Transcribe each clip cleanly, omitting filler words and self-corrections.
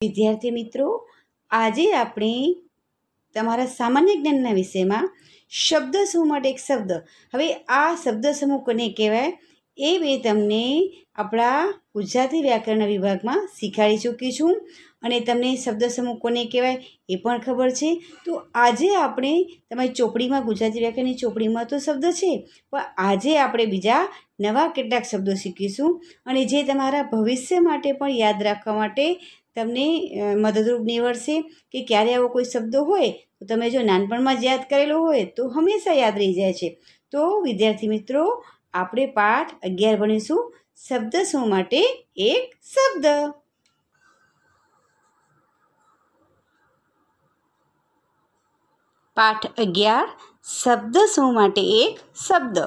વિદ્યાર્થી મિત્રો, આજે આપણે તમારા સામાન્ય જ્ઞાનના વિષયમાં શબ્દ સમૂહ માટે એક શબ્દ. હવે આ શબ્દ સમૂહ કોને કહેવાય એ મેં તમને આપણા ગુજરાતી વ્યાકરણ વિભાગમાં શીખવાડી ચૂકી છું અને તમને શબ્દ સમૂહ કોને કહેવાય એ પણ ખબર છે. તો આજે આપણે તમારી ચોપડીમાં ગુજરાતી વ્યાકરણની ચોપડીમાં તો શબ્દ છે, પણ આજે આપણે બીજા નવા કેટલાક શબ્દો શીખીશું અને જે તમારા ભવિષ્ય માટે પણ યાદ રાખવા માટે તમને મદદરૂપ નીવડશે કે ક્યારે આવો કોઈ શબ્દ હોય તો તમે જો નાનપણમાં જ યાદ કરેલો હોય તો હંમેશા યાદ રહી જાય છે. તો વિદ્યાર્થી મિત્રો, આપણે પાઠ 11 ભણીશું, શબ્દ સમૂહ માટે એક શબ્દ. પાઠ 11, શબ્દ સમૂહ માટે એક શબ્દ.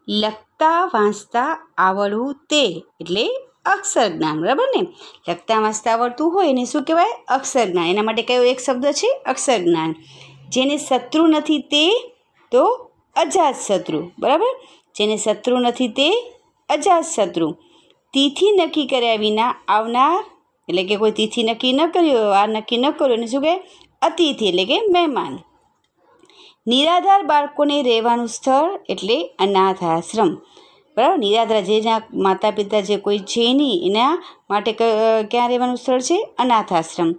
લખતા વાંચતા આવડવું તે એટલે અક્ષર જ્ઞાન, બરાબર ને? લખતા વાંચતા આવડતું હોય એને શું કહેવાય? અક્ષર જ્ઞાન. એના માટે કયો એક શબ્દ છે? અક્ષર જ્ઞાન. જેને શત્રુ નથી તે તો અજાત શત્રુ, બરાબર? જેને શત્રુ નથી તે અજાત શત્રુ. તિથિ નક્કી કર્યા વિના આવનાર, એટલે કે કોઈ તિથિ નક્કી ન કર્યો, વાર નક્કી ન કર્યો એને શું કહેવાય? અતિથિ એટલે કે મહેમાન. નિરાધાર બાળકોને રહેવાનું સ્થળ એટલે અનાથ આશ્રમ, બરાબર? નિરાધાર જેના માતા પિતા જે કોઈ છે નહીં એના માટે ક્યાં રહેવાનું સ્થળ છે? અનાથ આશ્રમ.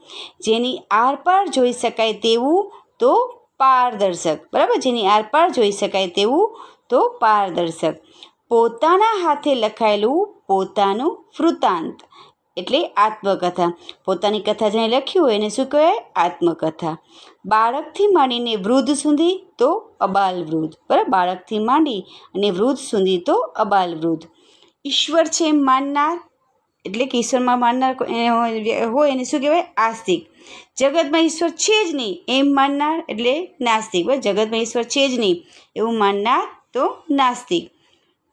જેની આરપાર જોઈ શકાય તેવું તો પારદર્શક, બરાબર? જેની આરપાર જોઈ શકાય તેવું તો પારદર્શક. પોતાના હાથે લખાયેલું પોતાનું વૃત્તાંત એટલે આત્મકથા. પોતાની કથા જેને લખ્યું હોય એને શું કહેવાય? આત્મકથા. બાળકથી માંડીને વૃદ્ધ સુધી તો અબાલ વૃદ્ધ, બરાબર? બાળકથી માંડી અને વૃદ્ધ સુધી તો અબાલ વૃદ્ધ. ઈશ્વર છે એમ માનનાર એટલે કે ઈશ્વરમાં માનનાર હોય એને શું કહેવાય? આસ્તિક. જગતમાં ઈશ્વર છે જ નહીં એમ માનનાર એટલે નાસ્તિક, બરાબર? જગતમાં ઈશ્વર છે જ નહીં એવું માનનાર તો નાસ્તિક.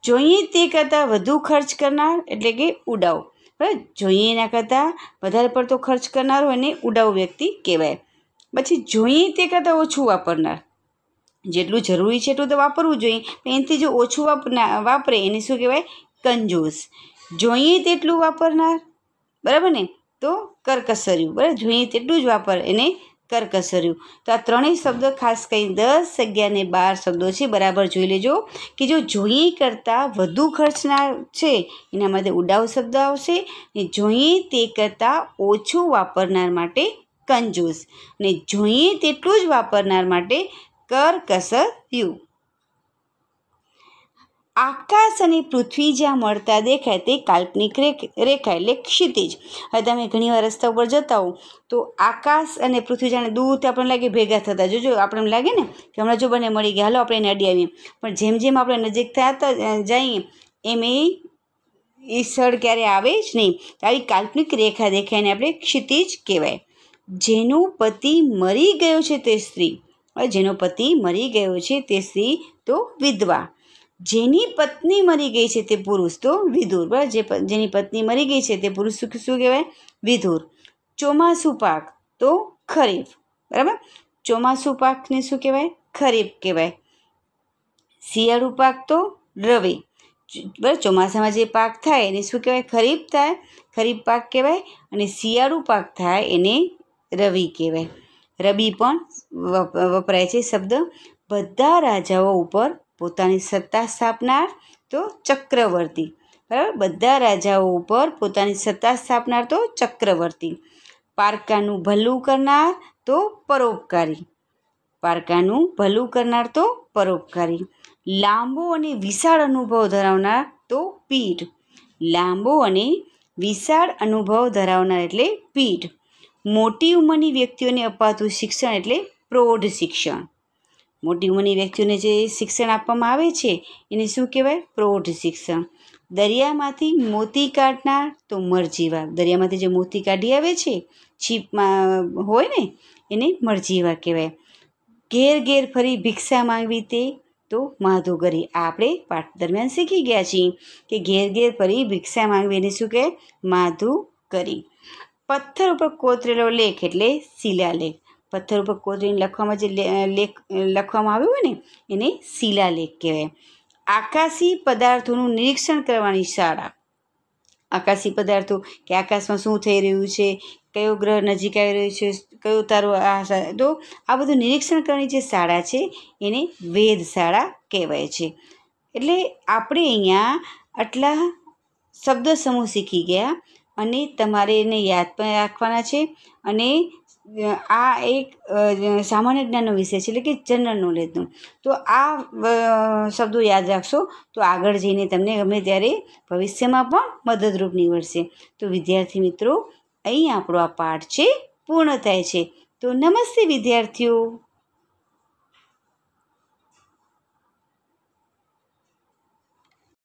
જોઈએ તે કરતાં વધુ ખર્ચ કરનાર એટલે કે ઉડાઉ, બરાબર? જોઈએ એના કરતાં વધારે પડતો ખર્ચ કરનાર હોય એને ઉડાઉ વ્યક્તિ કહેવાય. પછી જોઈએ તે કરતાં ઓછું વાપરનાર, જેટલું જરૂરી છે એટલું તો વાપરવું જોઈએ, પણ એનાથી જો ઓછું વાપરે એને શું કહેવાય? કંજૂસ. જોઈએ તેટલું વાપરનાર, બરાબર ને? તો કરકસર્યું, બરાબર? જોઈએ તેટલું જ વાપર એને કરકસર્યું. તો આ ત્રણેય શબ્દો ખાસ કરી 10, 11 ને 12 શબ્દો છે, બરાબર જોઈ લેજો કે જો જોઈએ કરતાં વધુ ખર્ચનાર છે એના માટે ઉડાઉ શબ્દ આવશે, ને જોઈએ તે કરતાં ઓછું વાપરનાર માટે કંજૂસ, અને જોઈએ તેટલું જ વાપરનાર માટે કરકસર્યું. આકાશ અને પૃથ્વી જ્યાં મળતા દેખાય તે કાલ્પનિક રેખા એટલે ક્ષિતિજ. હવે તમે ઘણીવાર રસ્તા ઉપર જતા હો તો આકાશ અને પૃથ્વી જાણે દૂરથી આપણને લાગે ભેગા થતા, જોજો આપણને લાગે ને કે હમણાં જો બંને મળી ગયા, હાલો આપણે એને અડી આવીએ, પણ જેમ જેમ આપણે નજીક થતા જઈએ એમ એ સ્થળ ક્યારે આવે જ નહીં. આવી કાલ્પનિક રેખા દેખાઈને આપણે ક્ષિતિજ કહેવાય. જેનો પતિ મરી ગયો છે તે સ્ત્રી, જેનો પતિ મરી ગયો છે તે સ્ત્રી તો વિધવા. જેની પત્ની મરી ગઈ છે તે પુરુષ તો વિધુર, બરાબર? જેની પત્ની મરી ગઈ છે તે પુરુષ શું કહેવાય? વિધુર. ચોમાસું પાક તો ખરીફ, બરાબર? ચોમાસું પાકને શું કહેવાય? ખરીફ કહેવાય. શિયાળુ પાક તો રવિ, બરાબર? ચોમાસામાં જે પાક થાય એને શું કહેવાય? ખરીફ થાય, ખરીફ પાક કહેવાય. અને શિયાળુ પાક થાય એને રવિ કહેવાય. રવિ પણ વપરાય છે શબ્દ. બધા રાજાઓ ઉપર પોતાની સત્તા સ્થાપનાર તો ચક્રવર્તી, બરાબર? બધા રાજાઓ ઉપર પોતાની સત્તા સ્થાપનાર તો ચક્રવર્તી. પારકાનું ભલું કરનાર તો પરોપકારી, પારકાનું ભલું કરનાર તો પરોપકારી. લાંબો અને વિશાળ અનુભવ ધરાવનાર તો પીઢ, લાંબો અને વિશાળ અનુભવ ધરાવનાર એટલે પીઢ. મોટી ઉંમરની વ્યક્તિઓને અપાતું શિક્ષણ એટલે પ્રૌઢ શિક્ષણ. મોટી ઉંમરની વ્યક્તિઓને જે શિક્ષણ આપવામાં આવે છે એને શું કહેવાય? પ્રૌઢ શિક્ષણ. દરિયામાંથી મોતી કાઢનાર તો મરજીવા, દરિયામાંથી જે મોતી કાઢી આવે છે છીપમાં હોય ને એને મરજીવા કહેવાય. ઘેર ઘેર ફરી ભિક્ષા માંગવી તે તો માધુકરી. આ આપણે પાઠ દરમિયાન શીખી ગયા છીએ કે ઘેર ઘેર ફરી ભિક્ષા માંગવી એને શું કહેવાય? માધુકરી. પથ્થર ઉપર કોતરેલો લેખ એટલે શિલાલેખ. પથ્થર ઉપર કોતરીને લખવામાં જે લેખ લખવામાં આવ્યો હોય ને એને શિલાલેખ કહેવાય. આકાશી પદાર્થોનું નિરીક્ષણ કરવાની શાળા આકાશી પદાર્થો કે આકાશમાં શું થઈ રહ્યું છે, કયો ગ્રહ નજીક આવી રહ્યો છે, કયો તારો તો આ બધું નિરીક્ષણ કરવાની જે શાળા છે એને વેધશાળા કહેવાય છે. એટલે આપણે અહીંયા આટલા શબ્દ સમૂહ શીખી ગયા અને તમારે એને યાદ પણ રાખવાના છે. અને આ એક સામાન્ય જ્ઞાનનો વિષય છે, એટલે કે જનરલ નોલેજનો. તો આ શબ્દો યાદ રાખશો તો આગળ જઈને તમને ગમે ત્યારે ભવિષ્યમાં પણ મદદરૂપ નીવડશે. તો વિદ્યાર્થી મિત્રો, અહીં આપણો આ પાઠ છે પૂર્ણ થાય છે. તો નમસ્તે વિદ્યાર્થીઓ.